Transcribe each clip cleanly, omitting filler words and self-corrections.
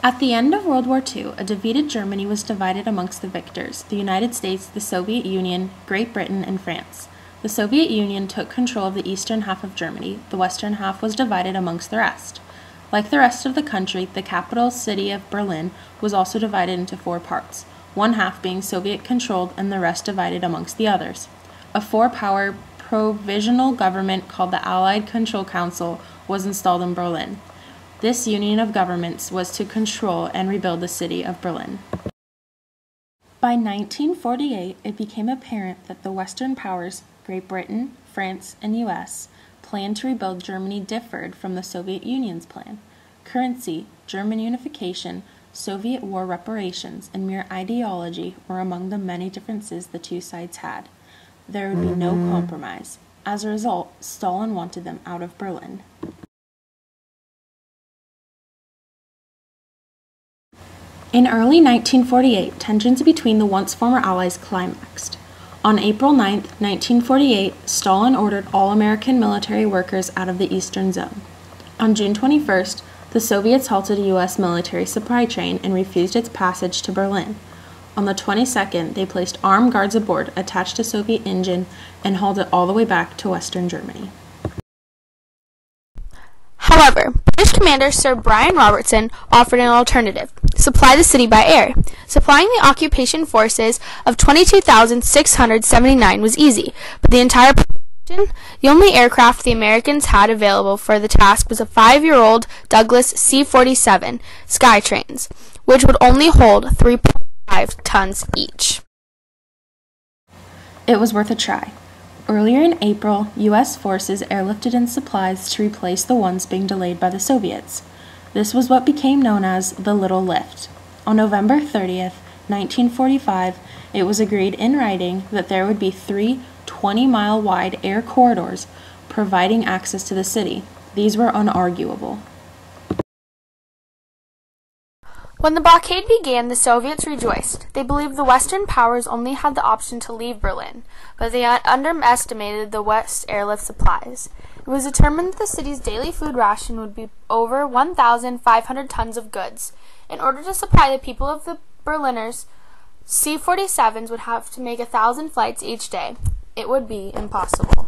At the end of World War II, a defeated Germany was divided amongst the victors, the United States, the Soviet Union, Great Britain, and France. The Soviet Union took control of the eastern half of Germany. The western half was divided amongst the rest. Like the rest of the country, the capital city of Berlin was also divided into 4 parts, one half being Soviet-controlled and the rest divided amongst the others. A 4-power provisional government called the Allied Control Council was installed in Berlin. This union of governments was to control and rebuild the city of Berlin. By 1948, it became apparent that the Western powers, Great Britain, France, and US, planned to rebuild Germany differed from the Soviet Union's plan. Currency, German unification, Soviet war reparations, and mere ideology were among the many differences the two sides had. There would be no compromise. As a result, Stalin wanted them out of Berlin. In early 1948, tensions between the once former Allies climaxed. On April 9, 1948, Stalin ordered all American military workers out of the Eastern Zone. On June 21st, the Soviets halted a U.S. military supply train and refused its passage to Berlin. On the 22nd, they placed armed guards aboard, attached a Soviet engine, and hauled it all the way back to Western Germany. However, British commander Sir Brian Robertson offered an alternative: supply the city by air. Supplying the occupation forces of 22,679 was easy, but the entire population, the only aircraft the Americans had available for the task was a 5-year-old Douglas C-47 Skytrains, which would only hold 3.5 tons each. It was worth a try. Earlier in April, U.S. forces airlifted in supplies to replace the ones being delayed by the Soviets. This was what became known as the Little Lift. On November 30th, 1945, it was agreed in writing that there would be 3 20-mile-wide air corridors providing access to the city. These were unarguable. When the blockade began, the Soviets rejoiced. They believed the Western powers only had the option to leave Berlin, but they underestimated the West's airlift supplies. It was determined that the city's daily food ration would be over 1,500 tons of goods. In order to supply the people of the Berliners, C-47s would have to make 1,000 flights each day. It would be impossible.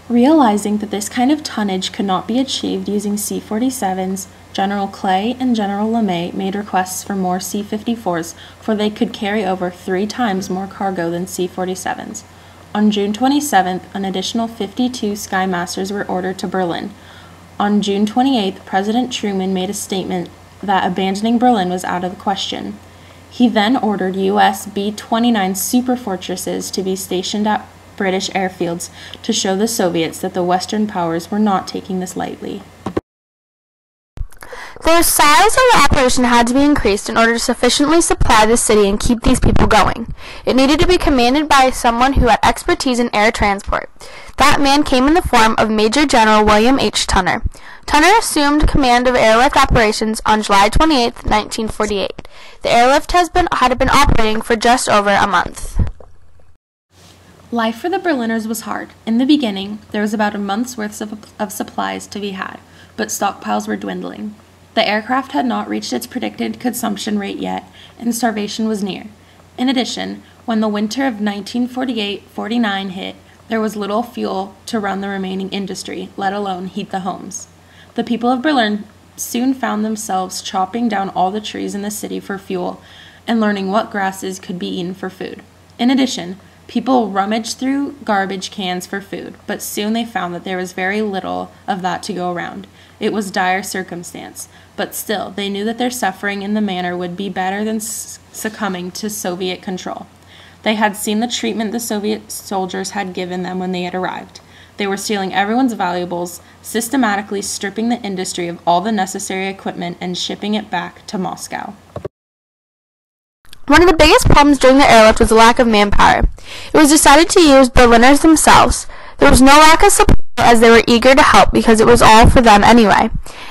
Realizing that this kind of tonnage could not be achieved using C-47s, General Clay and General LeMay made requests for more C-54s, for they could carry over 3 times more cargo than C-47s. On June 27th, an additional 52 Skymasters were ordered to Berlin. On June 28th, President Truman made a statement that abandoning Berlin was out of the question. He then ordered U.S. B-29 superfortresses to be stationed at British airfields to show the Soviets that the Western powers were not taking this lightly. The size of the operation had to be increased in order to sufficiently supply the city and keep these people going. It needed to be commanded by someone who had expertise in air transport. That man came in the form of Major General William H. Tunner. Tunner assumed command of airlift operations on July 28, 1948. The airlift had been operating for just over a month. Life for the Berliners was hard. In the beginning, there was about a month's worth of supplies to be had, but stockpiles were dwindling. The aircraft had not reached its predicted consumption rate yet, and starvation was near. In addition, when the winter of 1948-49 hit, there was little fuel to run the remaining industry, let alone heat the homes. The people of Berlin soon found themselves chopping down all the trees in the city for fuel and learning what grasses could be eaten for food. In addition, people rummaged through garbage cans for food, but soon they found that there was very little of that to go around. It was dire circumstance, but still, they knew that their suffering in the manner would be better than succumbing to Soviet control. They had seen the treatment the Soviet soldiers had given them when they had arrived. They were stealing everyone's valuables, systematically stripping the industry of all the necessary equipment and shipping it back to Moscow. One of the biggest problems during the airlift was the lack of manpower. It was decided to use Berliners themselves. There was no lack of support, as they were eager to help because it was all for them anyway.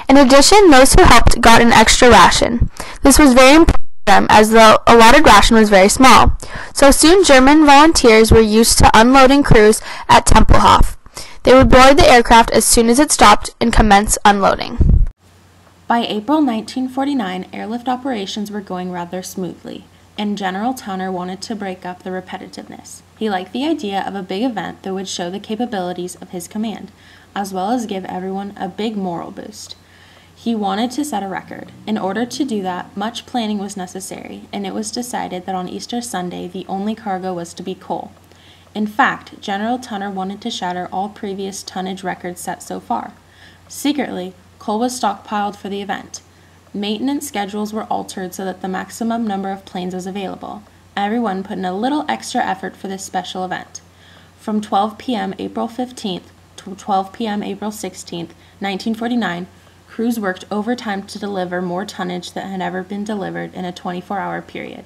In addition, those who helped got an extra ration. This was very important to them, as the allotted ration was very small. So soon German volunteers were used to unloading crews at Tempelhof. They would board the aircraft as soon as it stopped and commence unloading. By April 1949, airlift operations were going rather smoothly, and General Towner wanted to break up the repetitiveness. He liked the idea of a big event that would show the capabilities of his command, as well as give everyone a big moral boost. He wanted to set a record. In order to do that, much planning was necessary, and it was decided that on Easter Sunday, the only cargo was to be coal. In fact, General Towner wanted to shatter all previous tonnage records set so far. Secretly, coal was stockpiled for the event. Maintenance schedules were altered so that the maximum number of planes was available. Everyone put in a little extra effort for this special event. From 12 p.m. April 15th to 12 p.m. April 16th, 1949, crews worked overtime to deliver more tonnage than had ever been delivered in a 24-hour period.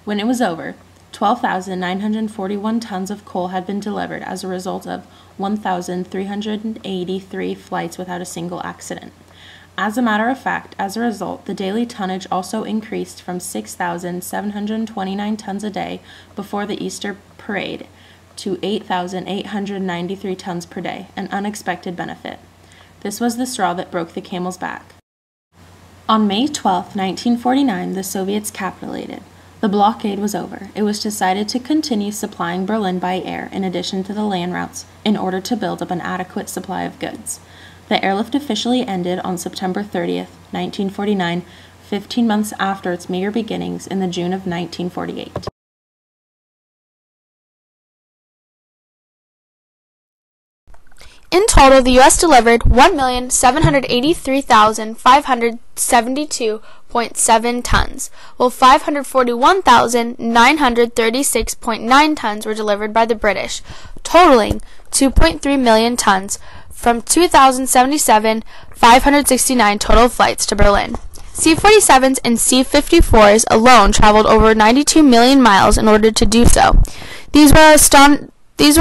When it was over, 12,941 tons of coal had been delivered as a result of 1,383 flights without a single accident. As a matter of fact, as a result, the daily tonnage also increased from 6,729 tons a day before the Easter parade to 8,893 tons per day, an unexpected benefit. This was the straw that broke the camel's back. On May 12, 1949, the Soviets capitulated. The blockade was over. It was decided to continue supplying Berlin by air in addition to the land routes in order to build up an adequate supply of goods. The airlift officially ended on September 30th, 1949, 15 months after its meager beginnings in the June of 1948. In total, the U.S. delivered 1,783,572.7 tons, while 541,936.9 tons were delivered by the British, totaling 2.3 million tons from 2,077,569 total flights to Berlin. C-47s and C-54s alone traveled over 92 million miles in order to do so. These were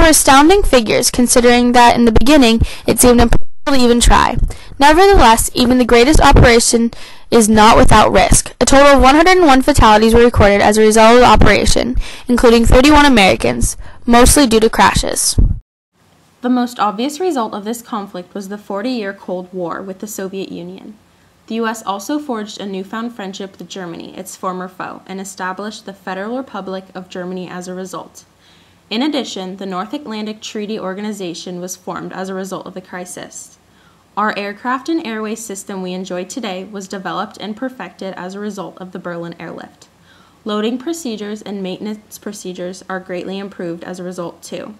astounding figures, considering that in the beginning it seemed impossible to even try. Nevertheless, even the greatest operation is not without risk. A total of 101 fatalities were recorded as a result of the operation, including 31 Americans, mostly due to crashes. The most obvious result of this conflict was the 40-year Cold War with the Soviet Union. The U.S. also forged a newfound friendship with Germany, its former foe, and established the Federal Republic of Germany as a result. In addition, the North Atlantic Treaty Organization was formed as a result of the crisis. Our aircraft and airway system we enjoy today was developed and perfected as a result of the Berlin airlift. Loading procedures and maintenance procedures are greatly improved as a result too.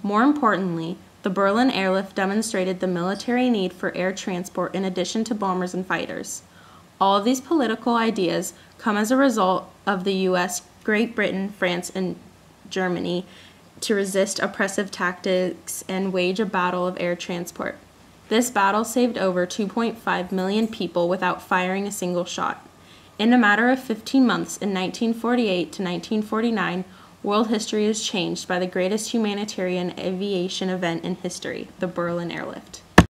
More importantly, the Berlin airlift demonstrated the military need for air transport in addition to bombers and fighters. All of these political ideas come as a result of the U.S., Great Britain, France, and Germany to resist oppressive tactics and wage a battle of air transport. This battle saved over 2.5 million people without firing a single shot. In a matter of 15 months, in 1948 to 1949, world history is changed by the greatest humanitarian aviation event in history, the Berlin airlift.